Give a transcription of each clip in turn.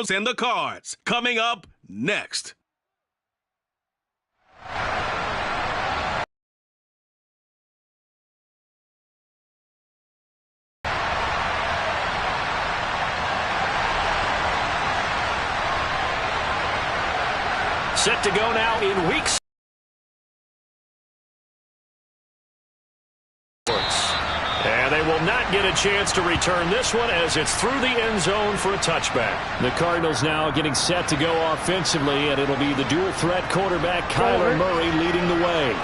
and the cards. Coming up next. Set to go now in week 6. And they will not get a chance to return this one as it's through the end zone for a touchback. The Cardinals now getting set to go offensively, and it'll be the dual threat quarterback Kyler Murray leading the way.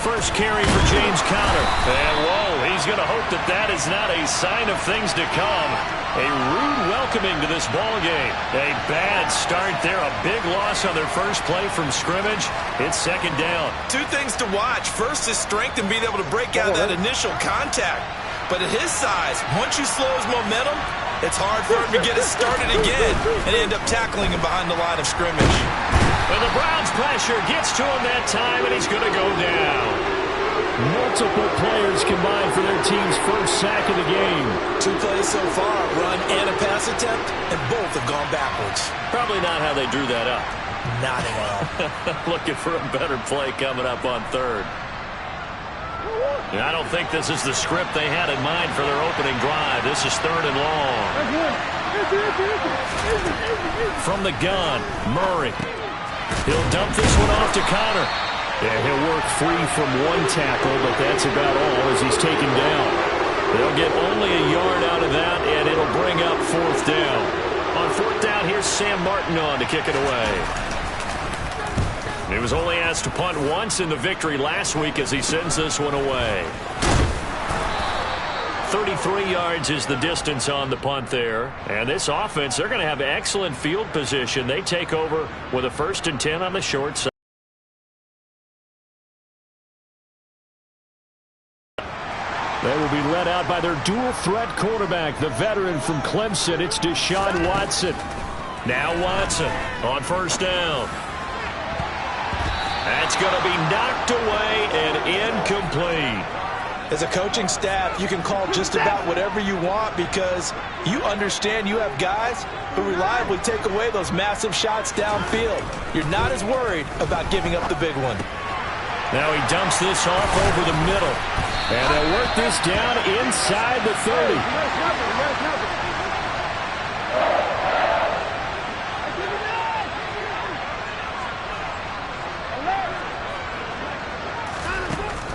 First carry for James Conner. And whoa, he's going to hope that that is not a sign of things to come. A rude welcoming to this ball game. A bad start there. A big loss on their first play from scrimmage. It's second down. Two things to watch. First is strength and being able to break out that initial contact. But at his size, once you slow his momentum, it's hard for him to get it started again and end up tackling him behind the line of scrimmage. And the Browns pressure gets to him that time, and he's going to go down. Multiple players combined for their team's first sack of the game. 2 plays so far, run and a pass attempt, and both have gone backwards. Probably not how they drew that up. Not at all. Looking for a better play coming up on third. I don't think this is the script they had in mind for their opening drive. This is third and long. From the gun, Murray. He'll dump this one off to Conner. Yeah, he'll work free from one tackle, but that's about all as he's taken down. They'll get only a yard out of that, and it'll bring up fourth down. On fourth down, here's Sam Martin on to kick it away. He was only asked to punt once in the victory last week as he sends this one away. 33 yards is the distance on the punt there. And this offense, they're going to have excellent field position. They take over with a 1st and 10 on the short side. They will be led out by their dual-threat quarterback, the veteran from Clemson. It's Deshaun Watson. Now Watson on first down. That's going to be knocked away and incomplete. As a coaching staff, you can call just about whatever you want because you understand you have guys who reliably take away those massive shots downfield. You're not as worried about giving up the big one. Now he dumps this off over the middle. And they'll work this down inside the 30.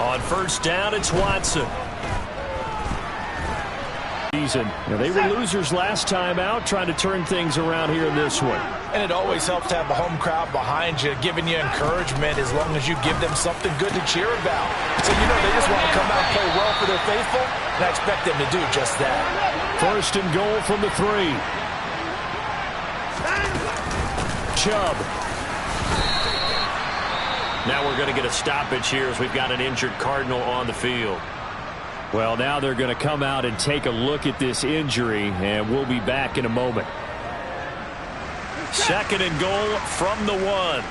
On first down, it's Watson. Now, they were losers last time out, trying to turn things around here in this one. And it always helps to have the home crowd behind you, giving you encouragement as long as you give them something good to cheer about. So, you know, they just want to come out and play well for their faithful, and I expect them to do just that. First and goal from the 3. Chubb. Now we're going to get a stoppage here as we've got an injured Cardinal on the field. Well, now they're going to come out and take a look at this injury, and we'll be back in a moment. Second and goal from the 1.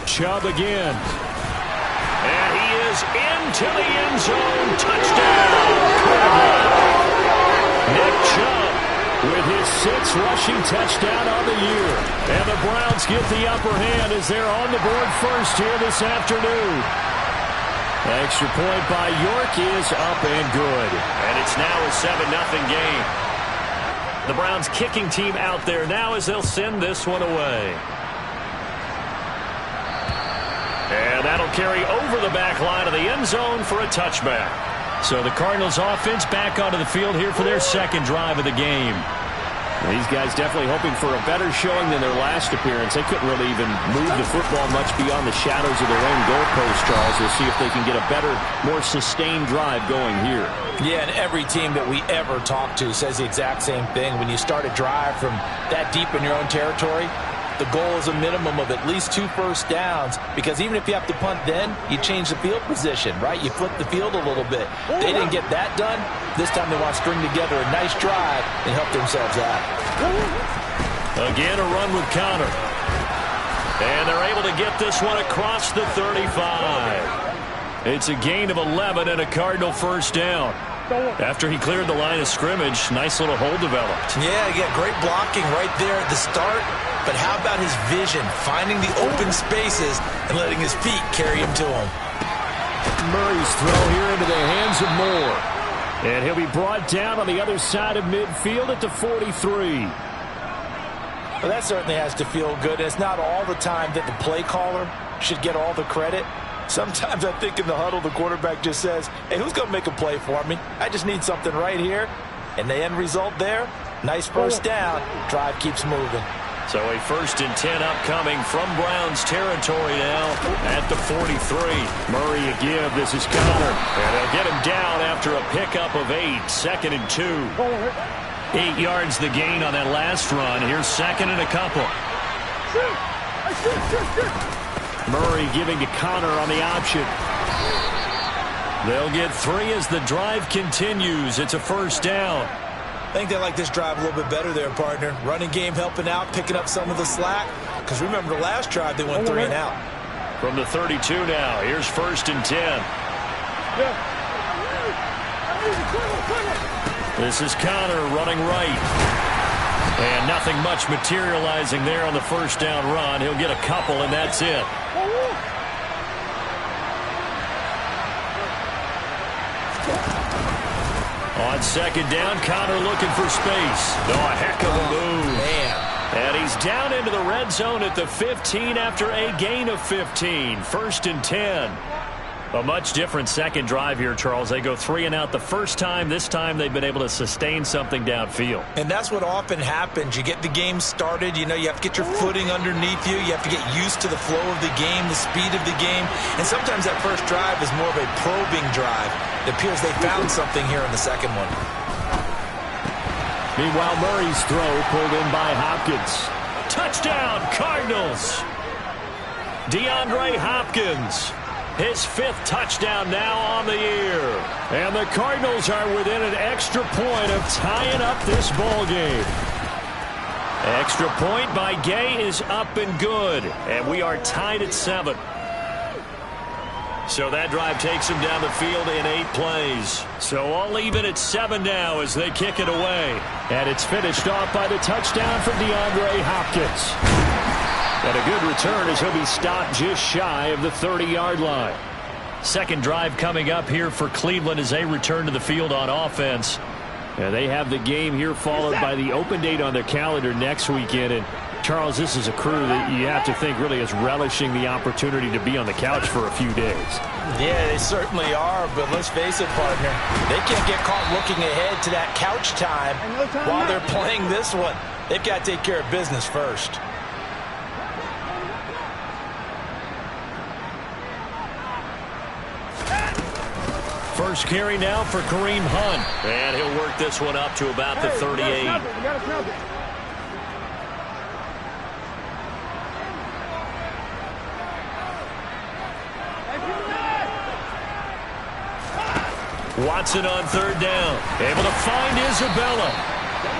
Chubb again. And he is into the end zone. Touchdown. Nick Chubb with his 6th rushing touchdown on the year. And the Browns get the upper hand as they're on the board first here this afternoon. Extra point by York is up and good. And it's now a 7-0 game. The Browns kicking team out there now as they'll send this one away. And that'll carry over the back line of the end zone for a touchback. So the Cardinals offense back onto the field here for their second drive of the game. These guys definitely hoping for a better showing than their last appearance. They couldn't really even move the football much beyond the shadows of their own goalpost, Charles. We'll see if they can get a better, more sustained drive going here. Yeah, and every team that we ever talk to says the exact same thing. When you start a drive from that deep in your own territory, the goal is a minimum of at least 2 first downs, because even if you have to punt then, you change the field position, right? You flip the field a little bit. They didn't get that done. This time they want to string together a nice drive and help themselves out. Again, a run with Conner. And they're able to get this one across the 35. It's a gain of 11 and a Cardinal first down. After he cleared the line of scrimmage, nice little hole developed. Yeah, he got great blocking right there at the start. But how about his vision, finding the open spaces and letting his feet carry him to him. Murray's throw here into the hands of Moore. And he'll be brought down on the other side of midfield at the 43. Well, that certainly has to feel good. It's not all the time that the play caller should get all the credit. Sometimes I think in the huddle, the quarterback just says, hey, who's going to make a play for me? I just need something right here. And the end result there, nice first down. Drive keeps moving. So a 1st and 10 upcoming from Browns territory now at the 43. Murray a give. This is Connor. And they'll get him down after a pickup of 8. 2nd and 2. 8 yards the gain on that last run. Here's 2nd and a couple. Murray giving to Connor on the option. They'll get 3 as the drive continues. It's a first down. I think they like this drive a little bit better there, partner. Running game helping out, picking up some of the slack. Because remember, the last drive, they went 3 and out. From the 32 now, here's 1st and 10. This is Connor running right. And nothing much materializing there on the first down run. He'll get a couple, and that's it. On 2nd down, Connor looking for space. Oh, a heck of a move. Man. And he's down into the red zone at the 15 after a gain of 15. 1st and 10. A much different second drive here, Charles. They go 3 and out the first time. This time they've been able to sustain something downfield. And that's what often happens. You get the game started. You know, you have to get your footing underneath you. You have to get used to the flow of the game, the speed of the game. And sometimes that first drive is more of a probing drive. It appears they found something here in the second one. Meanwhile, Murray's throw pulled in by Hopkins. Touchdown, Cardinals! DeAndre Hopkins. His 5th touchdown now on the year. And the Cardinals are within an extra point of tying up this ball game. Extra point by Gay is up and good. And we are tied at 7. So that drive takes him down the field in 8 plays. So all even at 7 now as they kick it away. And it's finished off by the touchdown from DeAndre Hopkins. And a good return as he'll be stopped just shy of the 30-yard line. Second drive coming up here for Cleveland as they return to the field on offense. And they have the game here followed by the open date on their calendar next weekend. And Charles, this is a crew that you have to think really is relishing the opportunity to be on the couch for a few days. Yeah, they certainly are, but let's face it, partner. They can't get caught looking ahead to that couch time while they're playing this one. They've got to take care of business first. First carry now for Kareem Hunt. And he'll work this one up to about the 38. Watson on 3rd down. Able to find Isabella.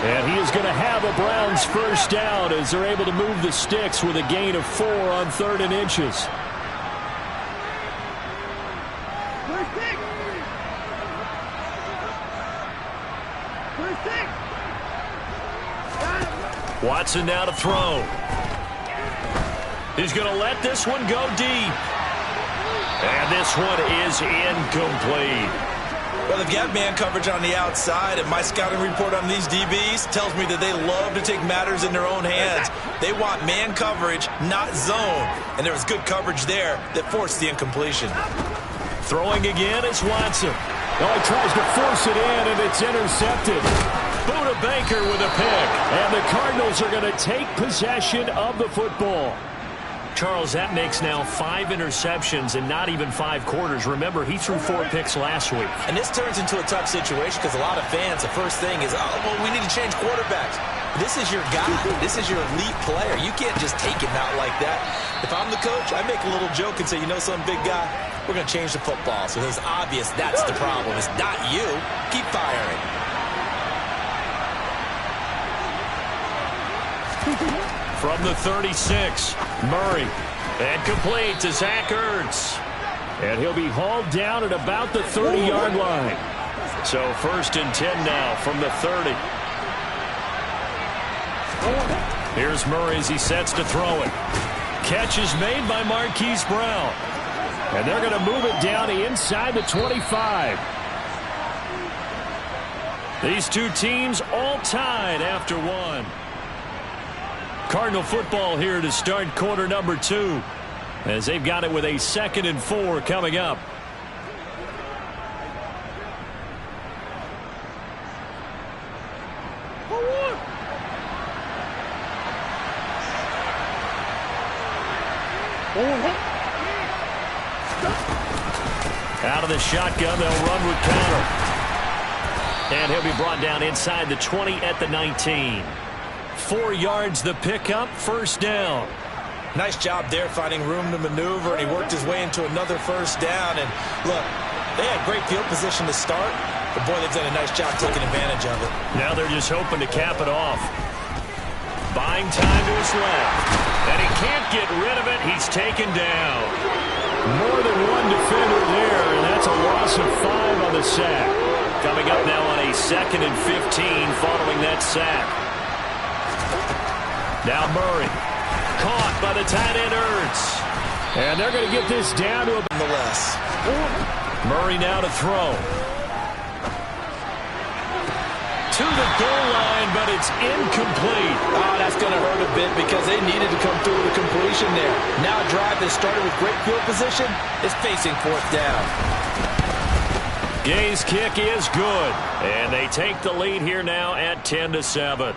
And he is going to have a Browns first down as they're able to move the sticks with a gain of 4 on 3rd and inches. Watson now to throw. He's going to let this one go deep. And this one is incomplete. Well, they've got man coverage on the outside, and my scouting report on these DBs tells me that they love to take matters in their own hands. They want man coverage, not zone. And there was good coverage there that forced the incompletion. Throwing again is Watson. Oh, he tries to force it in, and it's intercepted. Buda Baker with a pick. And the Cardinals are going to take possession of the football. Charles, that makes now 5 interceptions in not even 5 quarters. Remember, he threw 4 picks last week. And this turns into a tough situation because a lot of fans, the first thing is, oh, well, we need to change quarterbacks. This is your guy. This is your elite player. You can't just take him out like that. If I'm the coach, I make a little joke and say, you know, some big guy, we're going to change the football. So it's obvious that's the problem. It's not you. Keep firing. From the 36, Murray. And complete to Zach Ertz. And he'll be hauled down at about the 30-yard line. So 1st and 10 now from the 30. Here's Murray as he sets to throw it. Catch is made by Marquise Brown. And they're going to move it down inside the 25. These two teams all tied after one. Cardinal football here to start quarter number 2. As they've got it with a 2nd and 4 coming up. Out of the shotgun, they'll run with counter. And he'll be brought down inside the 20 at the 19. 4 yards the pickup, 1st down. Nice job there finding room to maneuver, and he worked his way into another 1st down. And look, they had great field position to start, but boy, they've done a nice job taking advantage of it. Now they're just hoping to cap it off. Buying time to his left. And he can't get rid of it. He's taken down. More than one defender there, and that's a loss of 5 on the sack. Coming up now on a 2nd and 15 following that sack. Now Murray. Caught by the tight end Ertz. And they're going to get this down to about nonetheless. Murray now to throw. To the goal line, but it's incomplete. Oh, that's going to hurt a bit because they needed to come through with a completion there. Now a drive that started with great field position is facing 4th down. Gay's kick is good. And they take the lead here now at 10-7.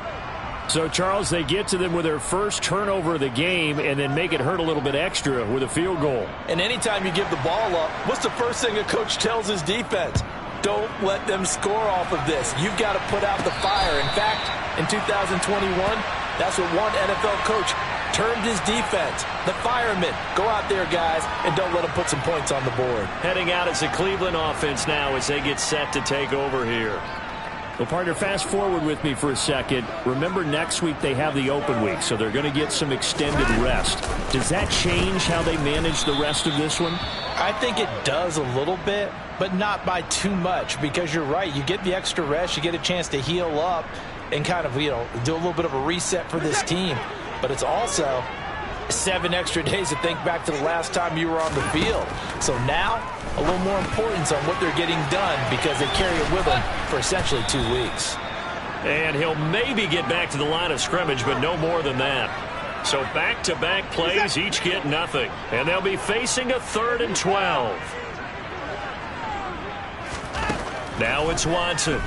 So, Charles, they get to them with their first turnover of the game and then make it hurt a little bit extra with a field goal. And anytime you give the ball up, what's the first thing a coach tells his defense? Don't let them score off of this. You've got to put out the fire. In fact, in 2021, that's what one NFL coach termed his defense. The firemen. Go out there, guys, and don't let them put some points on the board. Heading out as a Cleveland offense now as they get set to take over here. Well, partner, fast forward with me for a second. Remember, next week they have the open week, so they're going to get some extended rest. Does that change how they manage the rest of this one? I think it does a little bit, but not by too much, because you're right. You get the extra rest, you get a chance to heal up and kind of, do a little bit of a reset for this team. But it's also 7 extra days to think back to the last time you were on the field. So now, a little more importance on what they're getting done because they carry it with them for essentially 2 weeks. And he'll maybe get back to the line of scrimmage, but no more than that. So back-to-back plays, each get nothing. And they'll be facing a 3rd and 12. Now it's Watson.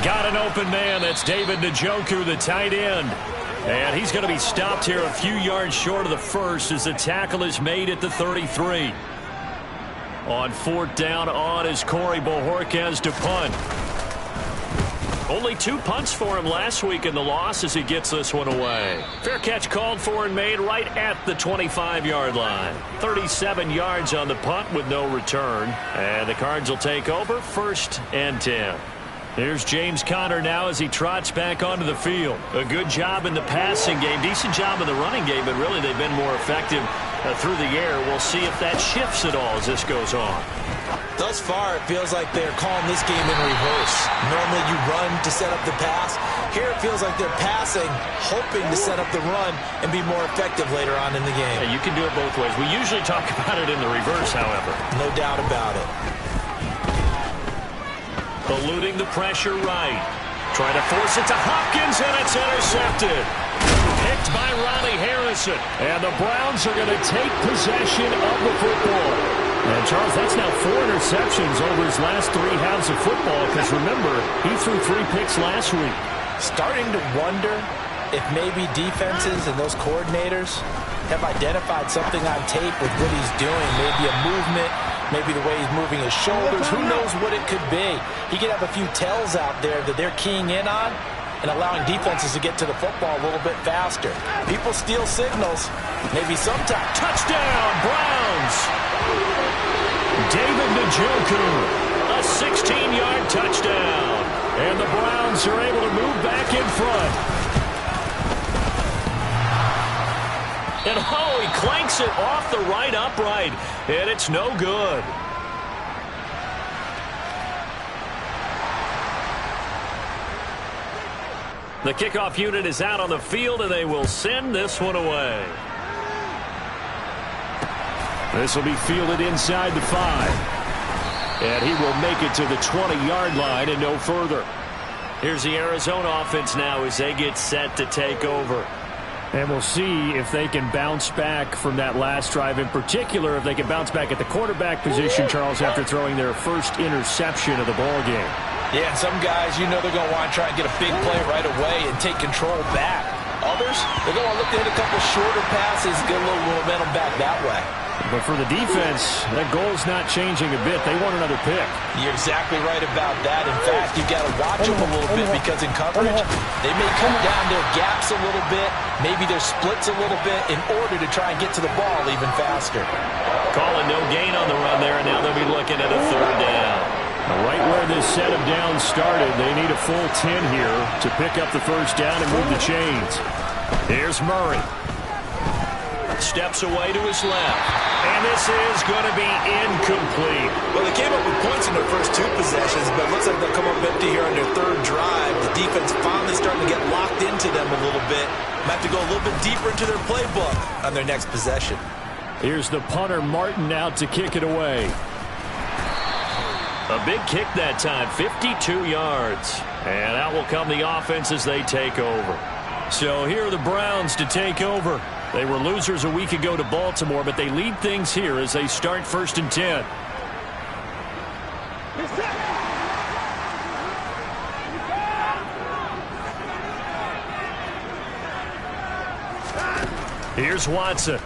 Got an open man. That's David Njoku, the tight end. And he's going to be stopped here a few yards short of the first as the tackle is made at the 33. On 4th down on is Corey Bojorquez to punt. Only 2 punts for him last week in the loss as he gets this one away. Fair catch called for and made right at the 25-yard line. 37 yards on the punt with no return. And the Cards will take over 1st and 10. Here's James Conner now as he trots back onto the field. A good job in the passing game. Decent job in the running game, but really they've been more effective through the air. We'll see if that shifts at all as this goes on. Thus far, it feels like they're calling this game in reverse. Normally you run to set up the pass. Here it feels like they're passing, hoping to set up the run and be more effective later on in the game. Yeah, you can do it both ways. We usually talk about it in the reverse, however. No doubt about it. Eluding the pressure right. Trying to force it to Hopkins, and it's intercepted. Picked by Ronnie Harrison. And the Browns are going to take possession of the football. And, Charles, that's now 4 interceptions over his last 3 halves of football, because, remember, he threw 3 picks last week. Starting to wonder if maybe defenses and those coordinators have identified something on tape with what he's doing. Maybe a movement, maybe the way he's moving his shoulders. Who knows what it could be? He could have a few tells out there that they're keying in on and allowing defenses to get to the football a little bit faster. People steal signals. Maybe sometime. Touchdown, Browns! David Njoku, a 16-yard touchdown. And the Browns are able to move back in front. And oh, he clanks it off the right upright. And it's no good. The kickoff unit is out on the field, and they will send this one away. This will be fielded inside the 5. And he will make it to the 20-yard line and no further. Here's the Arizona offense now as they get set to take over. And we'll see if they can bounce back from that last drive. In particular, if they can bounce back at the quarterback position, Charles, after throwing their first interception of the ball game. Yeah, some guys, they're going to want to try and get a big play right away and take control back. Others, they're going to look to hit a couple shorter passes, get a little momentum back that way. But for the defense, that goal's not changing a bit. They want another pick. You're exactly right about that. In fact, you've got to watch them a little bit because in coverage, they may come down their gaps a little bit, maybe their splits a little bit in order to try and get to the ball even faster. Calling no gain on the run there, and now they'll be looking at a third down. Right where this set of downs started, they need a full 10 here to pick up the first down and move the chains. Here's Murray. Steps away to his left. And this is going to be incomplete. Well, they came up with points in their first 2 possessions, but it looks like they'll come up empty here on their third drive. The defense finally starting to get locked into them a little bit. Might have to go a little bit deeper into their playbook on their next possession. Here's the punter, Martin, out to kick it away. A big kick that time, 52 yards. And out will come the offense as they take over. So here are the Browns to take over. They were losers a week ago to Baltimore, but they lead things here as they start 1st and 10. Here's Watson.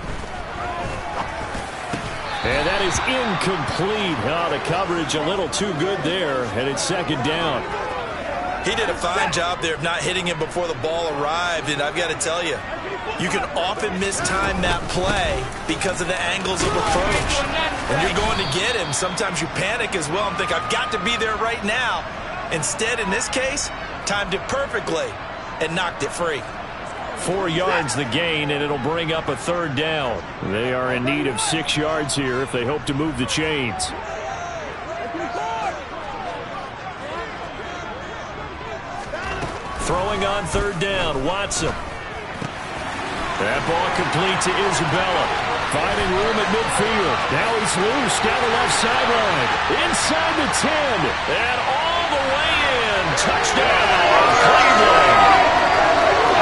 And that is incomplete. Oh, the coverage a little too good there, and it's 2nd down. He did a fine job there of not hitting him before the ball arrived, and I've got to tell you, you can often mistime that play because of the angles of approach. When you're going to get him, sometimes you panic as well and think, I've got to be there right now. Instead, in this case, timed it perfectly and knocked it free. 4 yards the gain, and it'll bring up a 3rd down. They are in need of 6 yards here if they hope to move the chains. Throwing on 3rd down, Watson. That ball complete to Isabella. Finding room at midfield. Now he's loose down the left sideline. Inside the 10. And all the way in. Touchdown, Cleveland.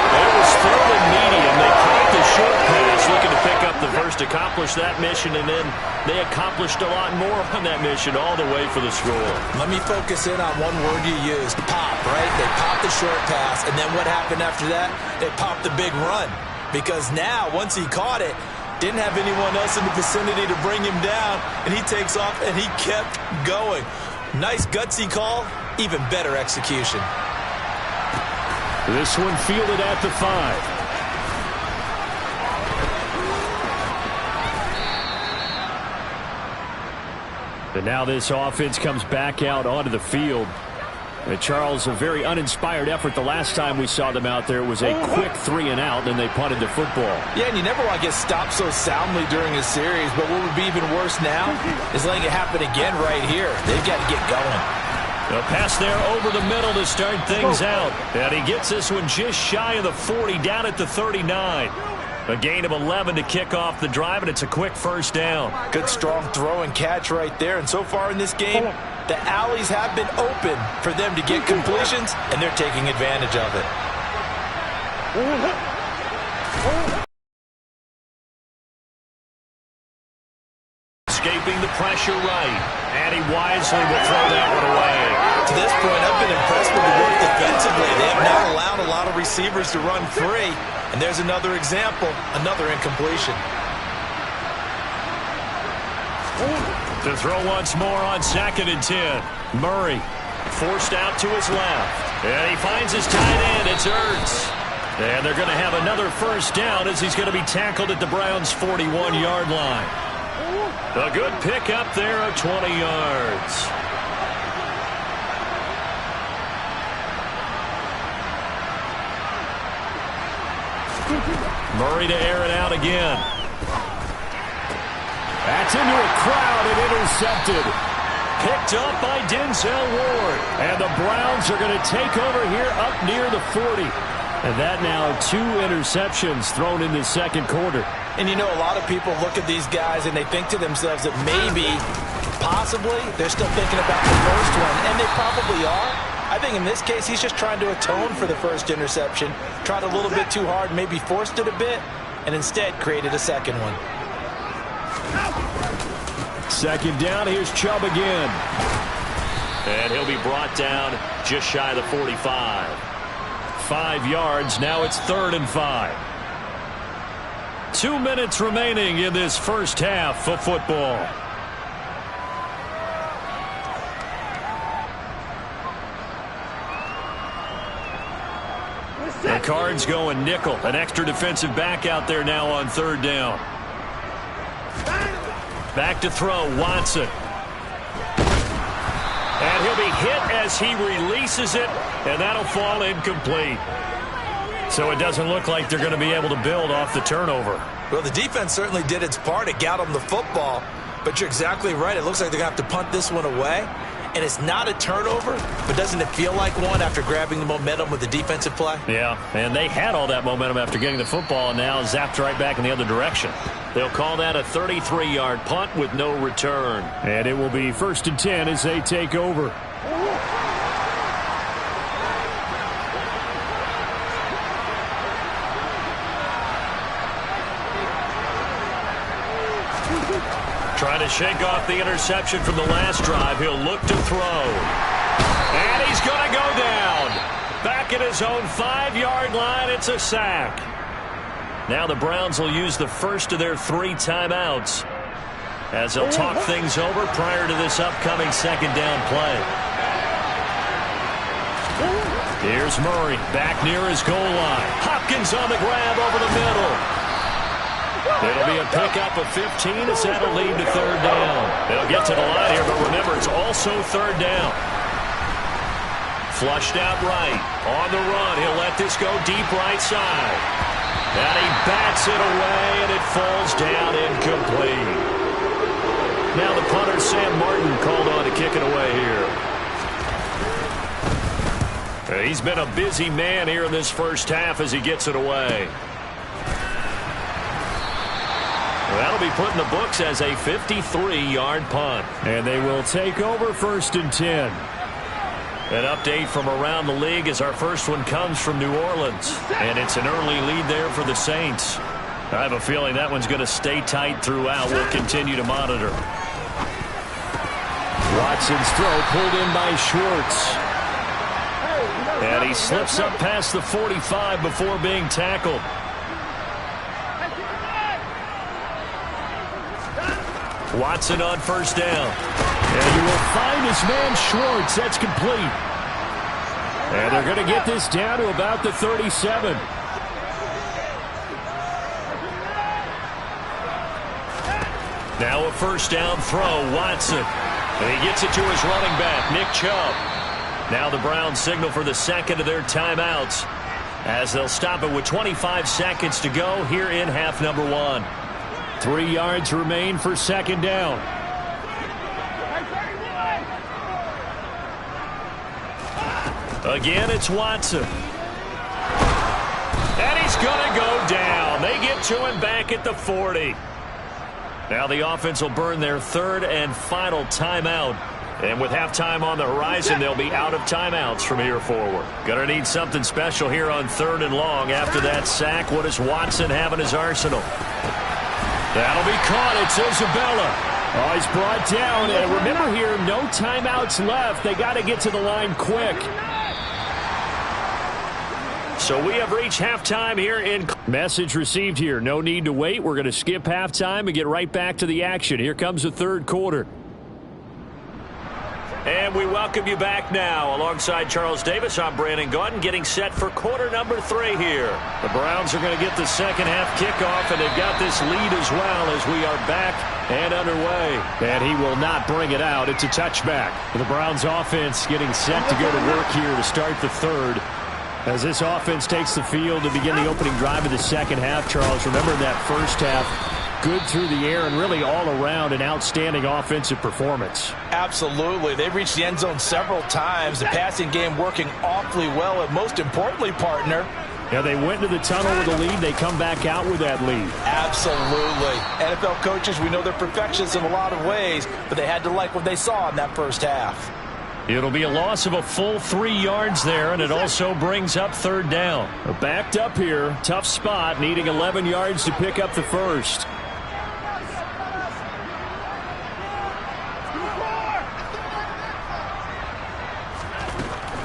It was third and medium. They caught the short pass, looking to pick up the first, accomplish that mission, and then they accomplished a lot more on that mission all the way for the score. Let me focus in on one word you used, pop, right? They popped the short pass, and then what happened after that? They popped the big run. Because now, once he caught it, didn't have anyone else in the vicinity to bring him down, and he takes off, and he kept going. Nice gutsy call, even better execution. This one fielded at the 5. And now this offense comes back out onto the field. And Charles, a very uninspired effort. The last time we saw them out there was a quick 3 and out, and they punted the football. Yeah, and you never want to get stopped so soundly during a series, but what would be even worse now is letting it happen again right here. They've got to get going. A pass there over the middle to start things out. And he gets this one just shy of the 40, down at the 39. A gain of 11 to kick off the drive, and it's a quick 1st down. Good, strong throw and catch right there. And so far in this game, the alleys have been open for them to get completions, and they're taking advantage of it. Escaping the pressure right. And he wisely will throw that one away. To this point, I've been impressed with the work defensively. They have not allowed a lot of receivers to run free. And there's another example, another incompletion. To throw once more on 2nd and 10. Murray forced out to his left. And he finds his tight end. It's Ertz. And they're going to have another 1st down as he's going to be tackled at the Browns' 41-yard line. A good pick up there of 20 yards. Murray to air it out again. That's into a crowd and intercepted. Picked up by Denzel Ward. And the Browns are going to take over here up near the 40. And that now 2 interceptions thrown in the second quarter. And you know, a lot of people look at these guys and they think to themselves that maybe, possibly, they're still thinking about the first one. And they probably are. I think in this case, he's just trying to atone for the first interception. Tried a little bit too hard, maybe forced it a bit, and instead created a second one. Second down, here's Chubb again. And he'll be brought down just shy of the 45. 5 yards, now it's 3rd and 5. 2 minutes remaining in this first half of football. The Cards going nickel. An extra defensive back out there now on 3rd down. Back to throw, Watson. And he'll be hit as he releases it, and that'll fall incomplete. So it doesn't look like they're going to be able to build off the turnover. Well, the defense certainly did its part to got them the football, but you're exactly right. It looks like they're going to have to punt this one away. And it's not a turnover, but doesn't it feel like one after grabbing the momentum with the defensive play? Yeah, and they had all that momentum after getting the football, and now zapped right back in the other direction. They'll call that a 33-yard punt with no return. And it will be 1st and 10 as they take over. Trying to shake off the interception from the last drive. He'll look to throw. And he's going to go down. Back at his own 5-yard line. It's a sack. Now the Browns will use the first of their 3 timeouts as they'll talk things over prior to this upcoming second down play. Here's Murray back near his goal line. Hopkins on the grab over the middle. It'll be a pickup of 15 as that'll lead to 3rd down. They'll get to the line here, but remember, it's also 3rd down. Flushed out right. On the run, he'll let this go deep right side. And he bats it away, and it falls down incomplete. Now the punter, Sam Martin, called on to kick it away here. He's been a busy man here in this first half as he gets it away. That'll be put in the books as a 53-yard punt. And they will take over 1st and 10. An update from around the league as our first one comes from New Orleans. And it's an early lead there for the Saints. I have a feeling that one's going to stay tight throughout. We'll continue to monitor. Watson's throw pulled in by Schwartz. And he slips up past the 45 before being tackled. Watson on 1st down. And he will find his man Schwartz. That's complete. And they're going to get this down to about the 37. Now a 1st down throw, Watson. And he gets it to his running back, Nick Chubb. Now the Browns signal for the second of their timeouts as they'll stop it with 25 seconds to go here in half number 1. 3 yards remain for 2nd down. Again, it's Watson. And he's going to go down. They get to him back at the 40. Now the offense will burn their 3rd and final timeout. And with halftime on the horizon, they'll be out of timeouts from here forward. Gonna need something special here on 3rd and long. After that sack, what does Watson have in his arsenal? That'll be caught. It's Isabella. Oh, he's brought down. And remember here, no timeouts left. They got to get to the line quick. So we have reached halftime here in... Message received here. No need to wait. We're going to skip halftime and get right back to the action. Here comes the 3rd quarter. And we welcome you back now. Alongside Charles Davis, I'm Brandon Gaudin, getting set for quarter number 3 here. The Browns are going to get the second half kickoff, and they've got this lead as well as we are back and underway. And he will not bring it out. It's a touchback. The Browns offense getting set to go to work here to start the 3rd. As this offense takes the field to begin the opening drive of the second half, Charles, remember that first half, good through the air and really all around an outstanding offensive performance. Absolutely. They've reached the end zone several times. The passing game working awfully well, and most importantly, partner, yeah, they went to the tunnel with a lead. They come back out with that lead. Absolutely. NFL coaches, we know they're perfectionists in a lot of ways, but they had to like what they saw in that first half. It'll be a loss of a full 3 yards there, and it also brings up third down. Backed up here, tough spot, needing 11 yards to pick up the first.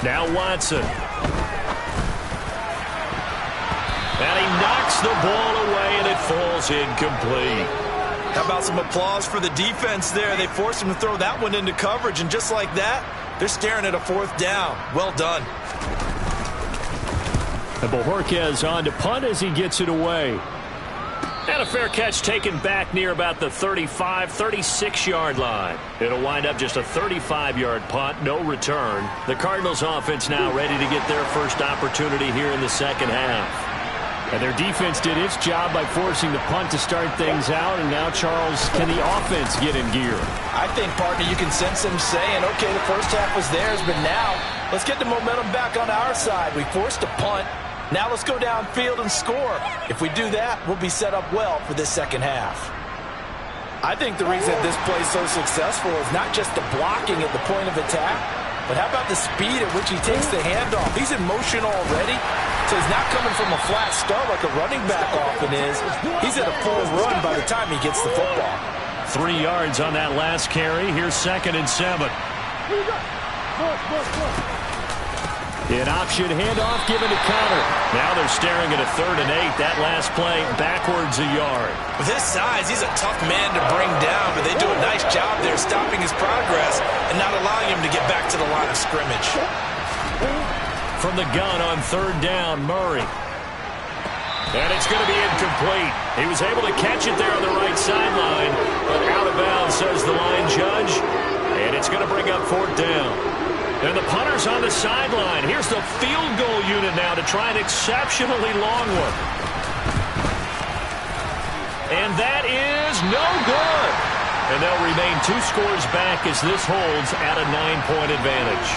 Now Watson. And he knocks the ball away, and it falls incomplete. How about some applause for the defense there? They forced him to throw that one into coverage, and just like that, they're staring at a fourth down. Well done. And Bojorquez on to punt as he gets it away. And a fair catch taken back near about the 35, 36-yard line. It'll wind up just a 35-yard punt, no return. The Cardinals offense now ready to get their first opportunity here in the second half. And their defense did its job by forcing the punt to start things out. And now, Charles, can the offense get in gear? I think, partner, you can sense them saying, okay, the first half was theirs, but now let's get the momentum back on our side. We forced a punt. Now let's go downfield and score. If we do that, we'll be set up well for this second half. I think the reason this play is so successful is not just the blocking at the point of attack, but how about the speed at which he takes the handoff? He's in motion already, so he's not coming from a flat start like a running back often is. He's at a full run by the time he gets the football. 3 yards on that last carry. Here's 2nd and 7. An option handoff given to Connor. Now they're staring at a 3rd and 8. That last play backwards a yard. With his size, he's a tough man to bring down, but they do a nice job there stopping his progress and not allowing him to get back to the line of scrimmage. From the gun on 3rd down, Murray. And it's going to be incomplete. He was able to catch it there on the right sideline, but out of bounds, says the line judge. And it's going to bring up 4th down. And the punter's on the sideline. Here's the field goal unit now to try an exceptionally long one. And that is no good. And they'll remain 2 scores back as this holds at a 9-point advantage.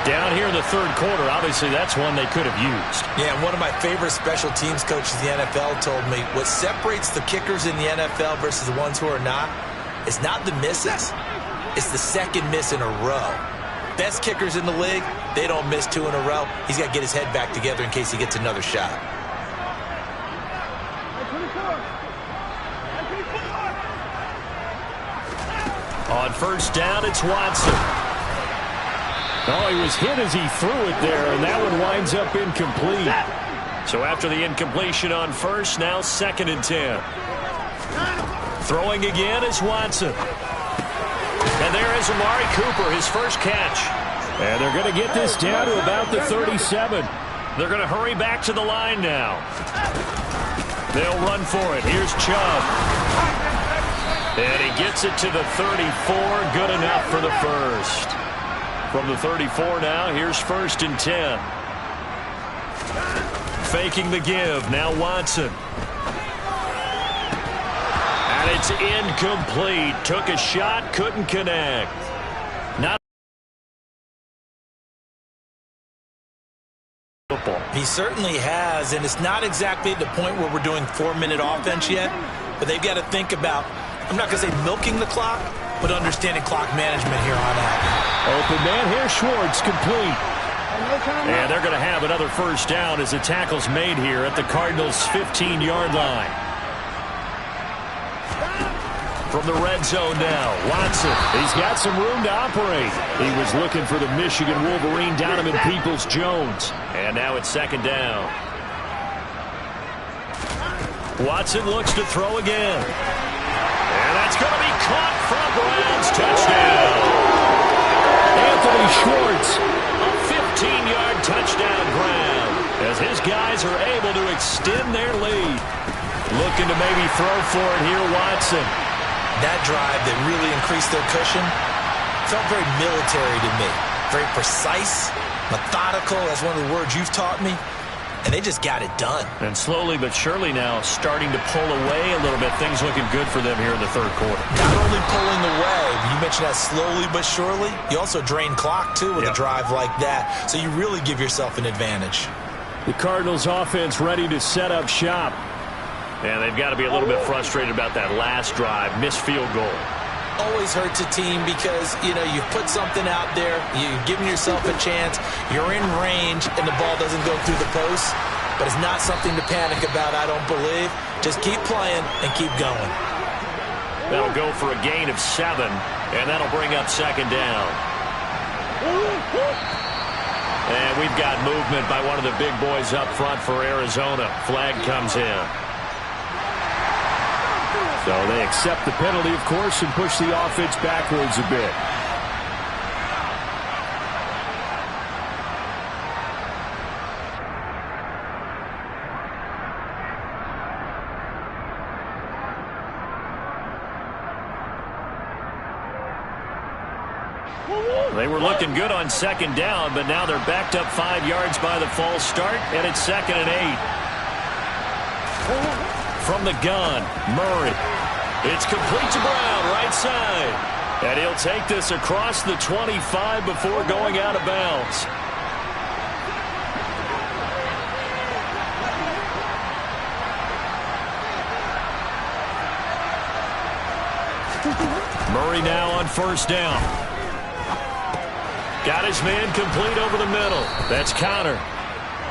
Down here in the 3rd quarter, obviously that's one they could have used. Yeah, one of my favorite special teams coaches in the NFL told me what separates the kickers in the NFL versus the ones who are not is not the misses. It's the second miss in a row. Best kickers in the league, they don't miss 2 in a row. He's got to get his head back together in case he gets another shot. On 1st down, it's Watson. Oh, he was hit as he threw it there, and that one winds up incomplete. So after the incompletion on 1st, now 2nd and 10. Throwing again is Watson. And there is Amari Cooper, his first catch. And they're going to get this down to about the 37. They're going to hurry back to the line now. They'll run for it. Here's Chubb. And he gets it to the 34. Good enough for the first. From the 34 now, here's 1st and 10. Faking the give. Now Watson. And it's incomplete. Took a shot, couldn't connect. Not football. He certainly has, and it's not exactly at the point where we're doing 4-minute offense yet, but they've got to think about, I'm not going to say milking the clock, but understanding clock management here on out. Open man here, Schwartz, complete. And they're going to have another 1st down as the tackle's made here at the Cardinals' 15-yard line. From the red zone now, Watson. He's got some room to operate. He was looking for the Michigan Wolverine, Donovan Peoples-Jones. And now it's 2nd down. Watson looks to throw again. And that's going to be caught from Brown's touchdown. Anthony Schwartz, a 15-yard touchdown Brown, as his guys are able to extend their lead. Looking to maybe throw for it here, Watson. That drive that really increased their cushion felt very military to me. Very precise, Methodical, that's one of the words you've taught me. And they just got it done. And slowly but surely now starting to pull away a little bit. Things looking good for them here in the third quarter. Not only pulling away, you mentioned that slowly but surely. You also drain clock, too, with a drive like that. So you really give yourself an advantage. The Cardinals offense ready to set up shop. And they've got to be a little bit frustrated about that last drive. Missed field goal. Always hurts a team because, you know, you've put something out there, you've given yourself a chance, you're in range, and the ball doesn't go through the post. But it's not something to panic about, I don't believe. Just keep playing and keep going. That'll go for a gain of 7, and that'll bring up second down. And we've got movement by one of the big boys up front for Arizona. Flag comes in. So they accept the penalty, of course, and push the offense backwards a bit. They were looking good on second down, but now they're backed up 5 yards by the false start, and it's 2nd and 8. From the gun, Murray. It's complete to Brown, right side. And he'll take this across the 25 before going out of bounds. Murray now on first down. Got his man complete over the middle. That's Connor.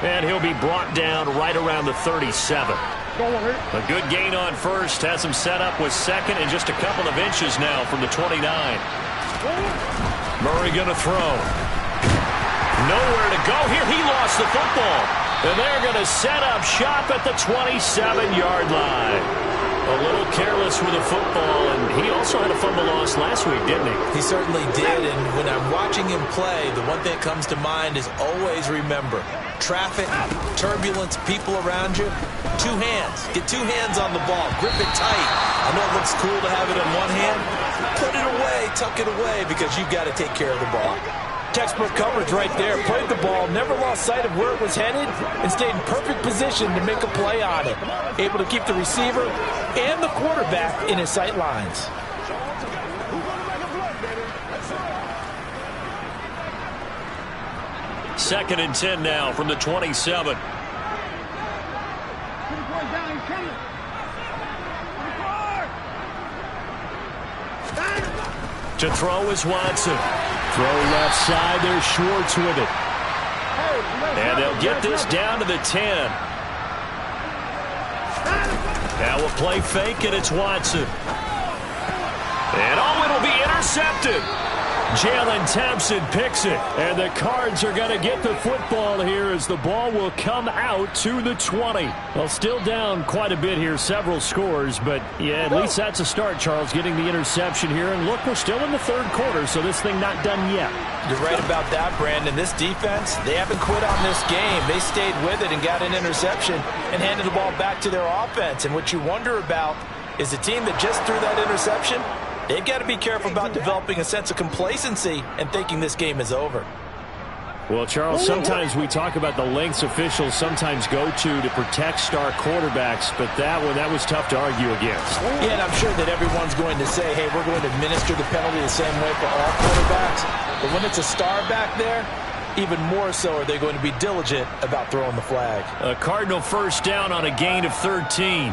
And he'll be brought down right around the 37. A good gain on first. Has him set up with second and just a couple of inches now from the 29. Murray going to throw. Nowhere to go here. He lost the football. And they're going to set up shop at the 27-yard line. A little careless with the football, and he also had a fumble loss last week, didn't he? He certainly did, and when I'm watching him play, the one thing that comes to mind is always remember, traffic, turbulence, people around you, 2 hands. Get 2 hands on the ball. Grip it tight. I know it looks cool to have it in one hand. Put it away, tuck it away, because you've got to take care of the ball. Textbook coverage right there. Played the ball, never lost sight of where it was headed, and stayed in perfect position to make a play on it. Able to keep the receiver and the quarterback in his sight lines. Second and 10 now from the 27. To throw is Watson. Throw left side. There's Schwartz with it. And they'll get this down to the 10. Now a play fake, and it's Watson. And it'll be intercepted. Jalen Thompson picks it. And the Cards are going to get the football here as the ball will come out to the 20. Well, still down quite a bit here, several scores. But, yeah, at least that's a start, Charles, getting the interception here. And, look, we're still in the third quarter, so this thing not done yet. You're right about that, Brandon. This defense, they haven't quit on this game. They stayed with it and got an interception and handed the ball back to their offense. And what you wonder about is a team that just threw that interception, they've got to be careful about developing a sense of complacency and thinking this game is over. Well, Charles, sometimes we talk about the lengths officials sometimes go to protect star quarterbacks, but that was tough to argue against. Yeah, and I'm sure that everyone's going to say, hey, we're going to administer the penalty the same way for all quarterbacks. But when it's a star back there, even more so are they going to be diligent about throwing the flag. A Cardinal first down on a gain of 13.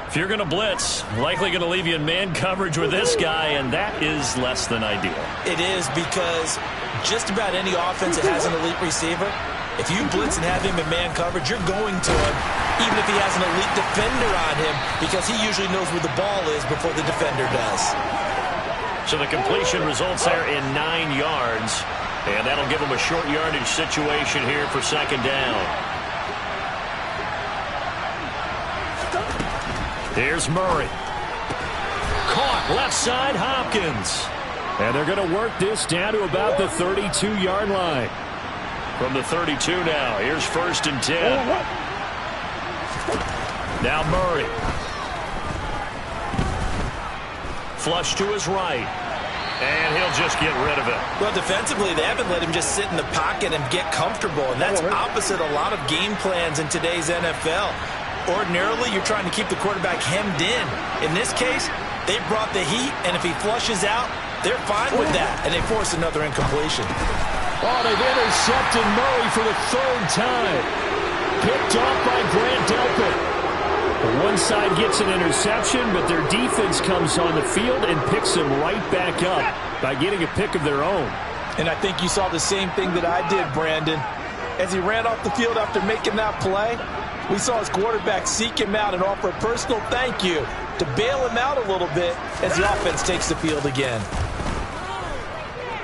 If you're going to blitz, likely going to leave you in man coverage with this guy, and that is less than ideal. It is, because just about any offense that has an elite receiver, if you blitz and have him in man coverage, you're going to him, even if he has an elite defender on him, because he usually knows where the ball is before the defender does. So the completion results there in 9 yards, and that'll give him a short yardage situation here for second down. Here's Murray. Caught left side, Hopkins. And they're going to work this down to about the 32-yard line. From the 32 now, here's first and 10. Now Murray. Flush to his right. And he'll they'll just get rid of it. Well, defensively, they haven't let him just sit in the pocket and get comfortable, and that's opposite a lot of game plans in today's NFL. Ordinarily, you're trying to keep the quarterback hemmed in. In this case, they brought the heat, and if he flushes out, they're fine with that, and they force another incompletion. Oh, they've intercepted Murray for the third time. Picked off by Grant Delpit. One side gets an interception, but their defense comes on the field and picks them right back up by getting a pick of their own. And I think you saw the same thing that I did, Brandon. As he ran off the field after making that play, we saw his quarterback seek him out and offer a personal thank you to bail him out a little bit as the offense takes the field again.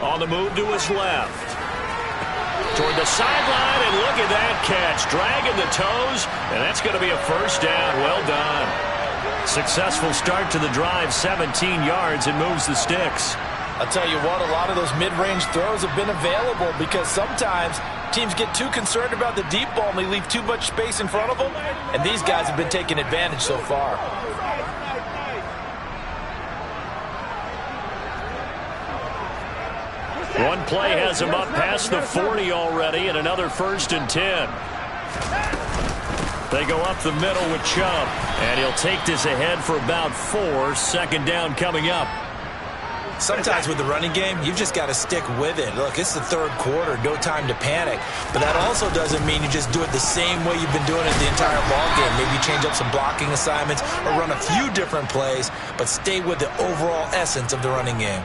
On the move to his left. Toward the sideline, and look at that catch. Dragging the toes, and that's going to be a first down. Well done. Successful start to the drive, 17 yards, and moves the sticks. I'll tell you what, a lot of those mid-range throws have been available because sometimes teams get too concerned about the deep ball and they leave too much space in front of them, and these guys have been taking advantage so far. One play has him up past the 40 already, and another 1st and 10. They go up the middle with Chubb, and he'll take this ahead for about 4. Second down coming up. Sometimes with the running game, you've just got to stick with it. Look, it's the third quarter, no time to panic. But that also doesn't mean you just do it the same way you've been doing it the entire ballgame. Maybe change up some blocking assignments or run a few different plays, but stay with the overall essence of the running game.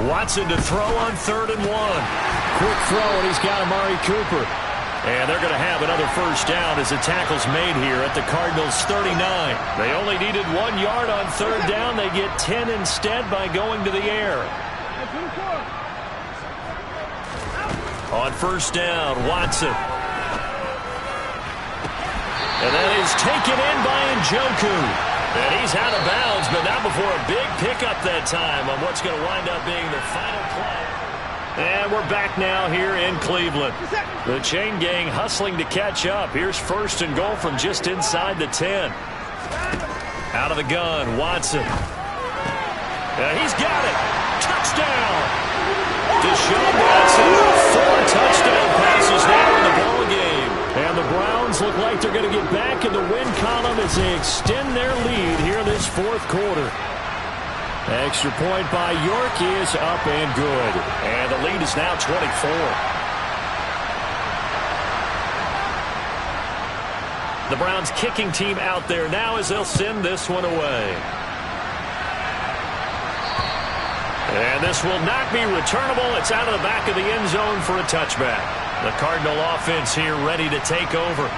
Watson to throw on 3rd and 1. Quick throw, and he's got Amari Cooper. And they're going to have another first down as the tackle's made here at the Cardinals' 39. They only needed 1 yard on 3rd down. They get 10 instead by going to the air. On 1st down, Watson. And that is taken in by Njoku. And he's out of bounds, but not before a big pickup that time on what's going to wind up being the final play. And we're back now here in Cleveland. The chain gang hustling to catch up. Here's 1st and goal from just inside the 10. Out of the gun, Watson. He's got it. Touchdown. Deshaun Watson, 4 touchdown passes now in the ballgame. And the Browns look like they're going to get back in the win column as they extend their lead here in this 4th quarter. Extra point by York is up and good. And the lead is now 24. The Browns kicking team out there now as they'll send this one away. And this will not be returnable. It's out of the back of the end zone for a touchback. The Cardinal offense here ready to take over.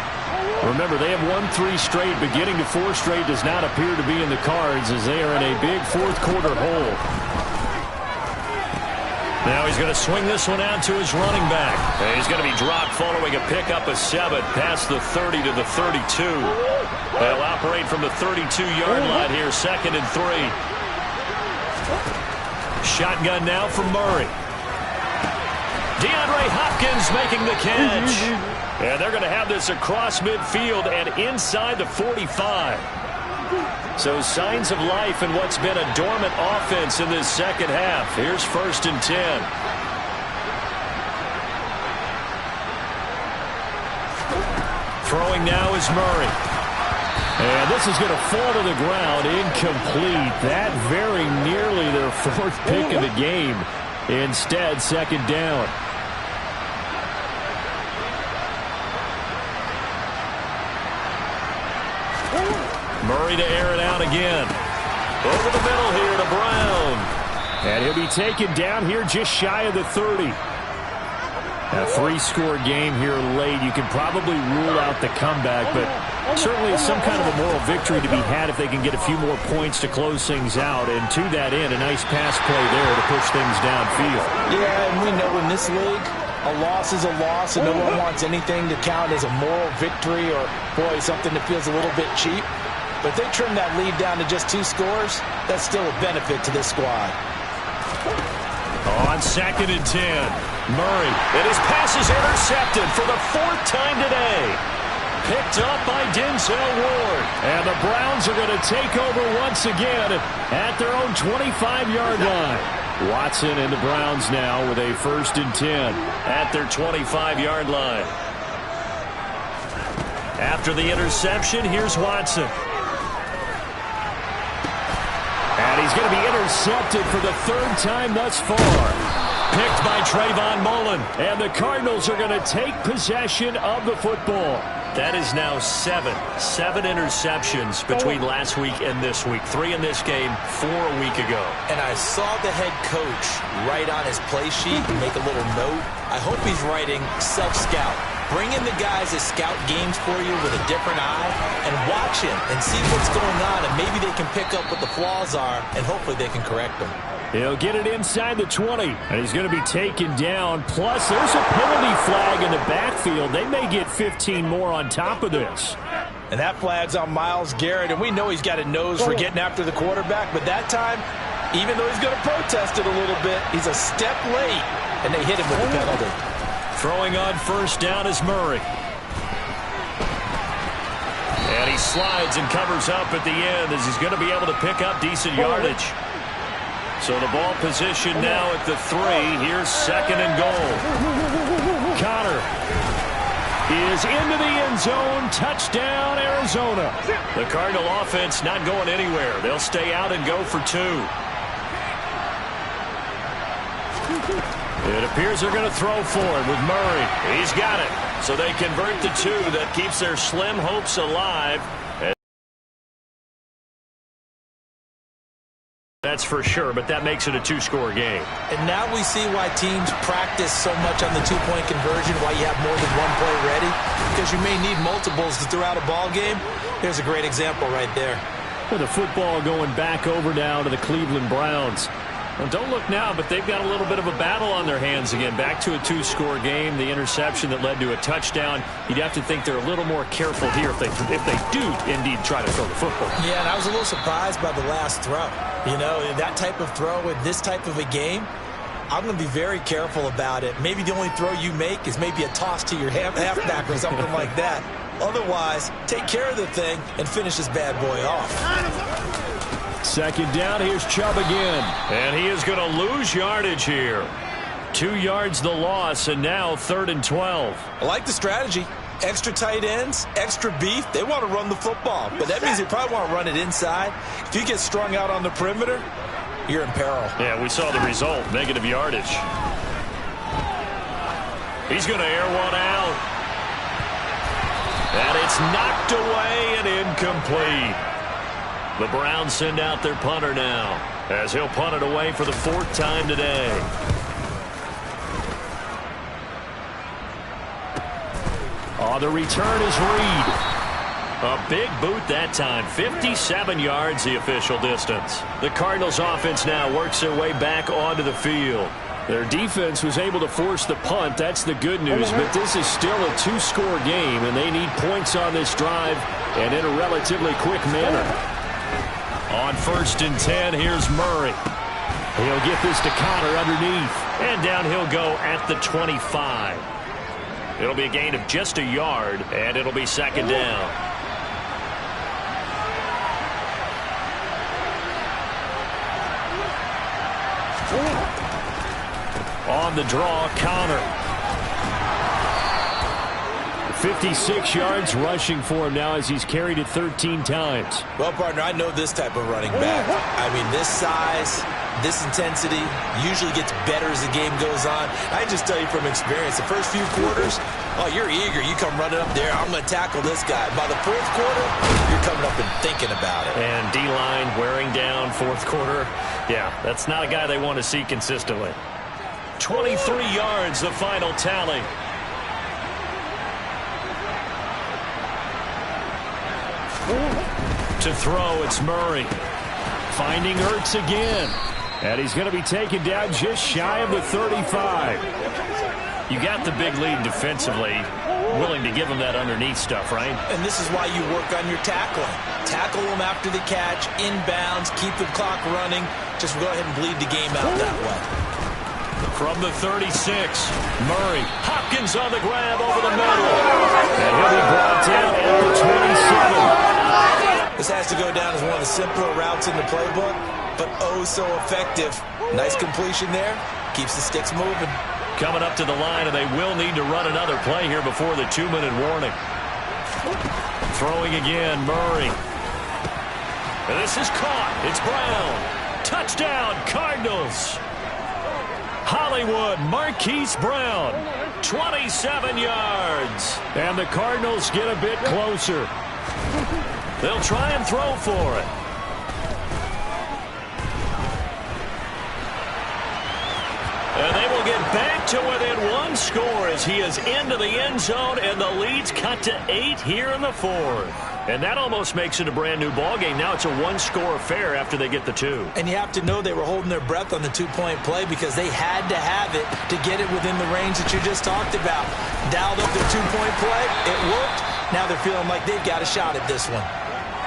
Remember, they have won 3 straight, but getting to 4 straight does not appear to be in the cards as they are in a big 4th quarter hole. Now he's going to swing this one out to his running back. And he's going to be dropped following a pickup of 7 past the 30 to the 32. They'll operate from the 32-yard line here, 2nd and 3. Shotgun now from Murray. DeAndre Hopkins making the catch. And they're going to have this across midfield and inside the 45. So signs of life in what's been a dormant offense in this second half. Here's 1st and 10. Throwing now is Murray. And this is going to fall to the ground incomplete. That very nearly their 4th pick of the game. Instead, 2nd down. Murray to air it out again. Over the middle here to Brown. And he'll be taken down here just shy of the 30. A 3-score game here late. You can probably rule out the comeback, but certainly some kind of a moral victory to be had if they can get a few more points to close things out. And to that end, a nice pass play there to push things downfield. Yeah, and we know in this league, a loss is a loss, and no one wants anything to count as a moral victory or, boy, something that feels a little bit cheap. But if they trim that lead down to just 2 scores, that's still a benefit to this squad. On 2nd and 10, Murray. And his pass is intercepted for the 4th time today. picked up by Denzel Ward. And the Browns are going to take over once again at their own 25-yard line. Watson and the Browns now with a 1st and 10 at their 25-yard line. After the interception, here's Watson. And he's going to be intercepted for the 3rd time thus far. Picked by Trayvon Mullen. And the Cardinals are going to take possession of the football. That is now 7 interceptions between last week and this week. 3 in this game, 4 a week ago. And I saw the head coach write on his play sheet and make a little note. I hope he's writing self-scout. Bring in the guys that scout games for you with a different eye and watch him and see what's going on, and maybe they can pick up what the flaws are, and hopefully they can correct them. He'll get it inside the 20, and he's going to be taken down. Plus, there's a penalty flag in the backfield. They may get 15 more on top of this. And that flag's on Myles Garrett, and we know he's got a nose for getting after the quarterback, but that time, even though he's going to protest it a little bit, he's a step late, and they hit him with the penalty. Throwing on 1st down is Murray. And he slides and covers up at the end as he's going to be able to pick up decent yardage. So the ball position now at the 3. Here's 2nd and goal. Connor is into the end zone. Touchdown, Arizona. The Cardinal offense not going anywhere. They'll stay out and go for 2. It appears they're going to throw for it with Murray. He's got it. So they convert the 2. That keeps their slim hopes alive. That's for sure, but that makes it a 2-score game. And now we see why teams practice so much on the 2-point conversion, why you have more than one play ready, because you may need multiples to throw out a ball game. Here's a great example right there. With the football going back over now to the Cleveland Browns. Well, don't look now, but they've got a little bit of a battle on their hands again. Back to a 2-score game. The interception that led to a touchdown. You'd have to think they're a little more careful here if they do indeed try to throw the football. Yeah, and I was a little surprised by the last throw. You know, that type of throw in this type of a game, I'm going to be very careful about it. Maybe the only throw you make is maybe a toss to your halfback or something like that. Otherwise, take care of the thing and finish this bad boy off. 2nd down, here's Chubb again. And he is going to lose yardage here. 2 yards the loss, and now 3rd and 12. I like the strategy. Extra tight ends, extra beef. They want to run the football, but that means they probably want to run it inside. If you get strung out on the perimeter, you're in peril. Yeah, we saw the result, negative yardage. He's going to air one out. And it's knocked away and incomplete. The Browns send out their punter now, as he'll punt it away for the 4th time today. Oh, the return is Reed. A big boot that time. 57 yards the official distance. The Cardinals offense now works their way back onto the field. Their defense was able to force the punt. That's the good news, but this is still a 2-score game, and they need points on this drive and in a relatively quick manner. On 1st and 10, here's Murray. He'll get this to Connor underneath. And down he'll go at the 25. It'll be a gain of just a yard, and it'll be 2nd down. On the draw, Connor. 56 yards rushing for him now as he's carried it 13 times. Well, partner, I know this type of running back. I mean, this size, this intensity usually gets better as the game goes on. I just tell you from experience, the first few quarters, oh, you're eager. You come running up there, I'm going to tackle this guy. By the 4th quarter, you're coming up and thinking about it. And D-line wearing down 4th quarter. Yeah, that's not a guy they want to see consistently. 23 yards, the final tally. To throw, it's Murray. Finding Ertz again. And he's going to be taken down just shy of the 35. You got the big lead defensively. Willing to give him that underneath stuff, right? And this is why you work on your tackling. Tackle them after the catch, inbounds, keep the clock running. Just go ahead and bleed the game out that way. From the 36, Murray. Hopkins on the grab over the middle. And he'll be brought down at the 27. This has to go down as one of the simpler routes in the playbook, but oh so effective. Nice completion there. Keeps the sticks moving. Coming up to the line, and they will need to run another play here before the 2-minute warning. Throwing again, Murray. And this is caught. It's Brown. Touchdown, Cardinals. Hollywood, Marquise Brown, 27 yards. And the Cardinals get a bit closer. They'll try and throw for it. And they will get back to within one score as he is into the end zone, and the lead's cut to 8 here in the fourth. And that almost makes it a brand-new ball game. Now it's a one-score affair after they get the 2. And you have to know they were holding their breath on the 2-point play because they had to have it to get it within the range that you just talked about. Dialed up their 2-point play. It worked. Now they're feeling like they've got a shot at this one.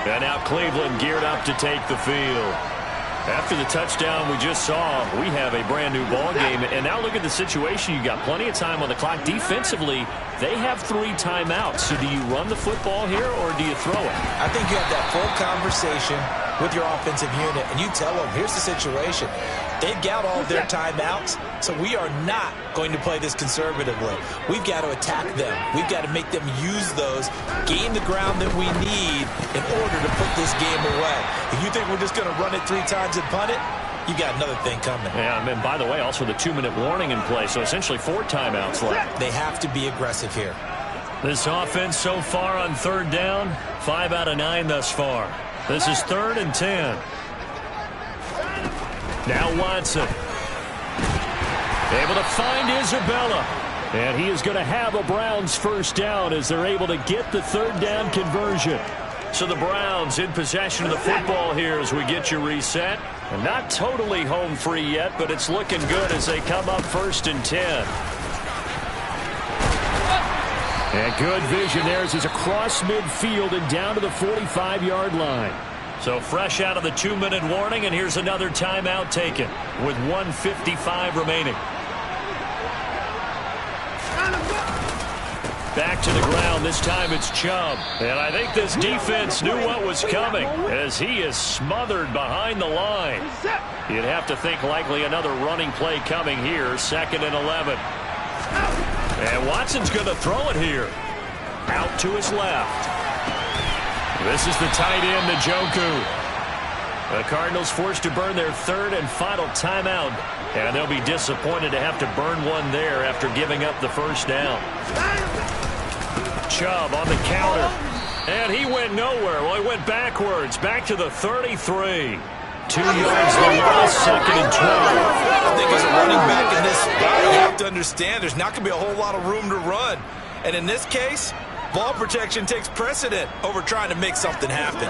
And now Cleveland geared up to take the field. After the touchdown we just saw, we have a brand-new ball game. And now look at the situation. You got plenty of time on the clock. Defensively, they have 3 timeouts. So do you run the football here or do you throw it? I think you have that full conversation with your offensive unit, and you tell them, here's the situation. They've got all of their timeouts, so we are not going to play this conservatively. We've got to attack them. We've got to make them use those, gain the ground that we need in order to put this game away. If you think we're just going to run it 3 times and punt it, you got another thing coming. Yeah, and by the way, also the 2-minute warning in play, so essentially 4 timeouts left. They have to be aggressive here. This offense so far on 3rd down, 5 out of 9 thus far. This is 3rd and 10. Now Watson. Able to find Isabella. And he is going to have a Browns first down as they're able to get the 3rd down conversion. So the Browns in possession of the football here as we get you reset. And not totally home free yet, but it's looking good as they come up 1st and 10. And good vision there as it's across midfield and down to the 45-yard line. So fresh out of the 2-minute warning, and here's another timeout taken with 1:55 remaining. Back to the ground. This time it's Chubb. And I think this defense knew what was coming as he is smothered behind the line. You'd have to think likely another running play coming here. 2nd and 11. And Watson's going to throw it here. Out to his left. This is the tight end, Njoku. The Cardinals forced to burn their 3rd and final timeout. And they'll be disappointed to have to burn one there after giving up the first down. Chubb on the counter. And he went nowhere. Well, he went backwards. Back to the 33. 2 yards the loss, 2nd and 12. I think as a running back in this spot, you have to understand there's not going to be a whole lot of room to run. And in this case, ball protection takes precedent over trying to make something happen.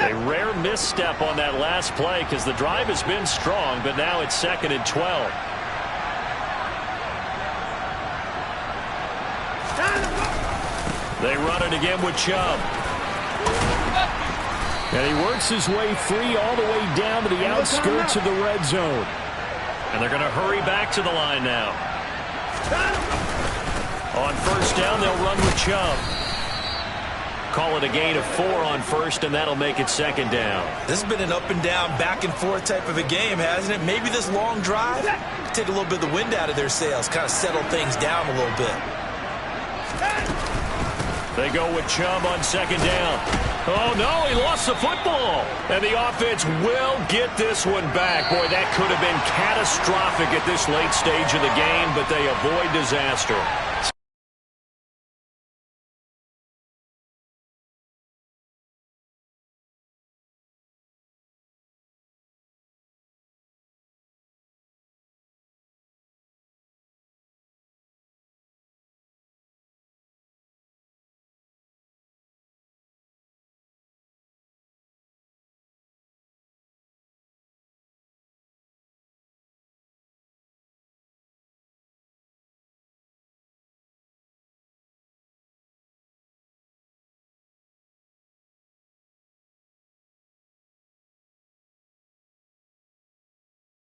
A rare misstep on that last play because the drive has been strong, but now it's 2nd and 12. They run it again with Chubb. And he works his way free all the way down to the outskirts of the red zone. And they're going to hurry back to the line now. On 1st down, they'll run with Chubb. Call it a gain of 4 on 1st, and that'll make it 2nd down. This has been an up-and-down, back-and-forth type of a game, hasn't it? Maybe this long drive take a little bit of the wind out of their sails, kind of settle things down a little bit. They go with Chubb on 2nd down. Oh, no, he lost the football. And the offense will get this one back. Boy, that could have been catastrophic at this late stage of the game, but they avoid disaster.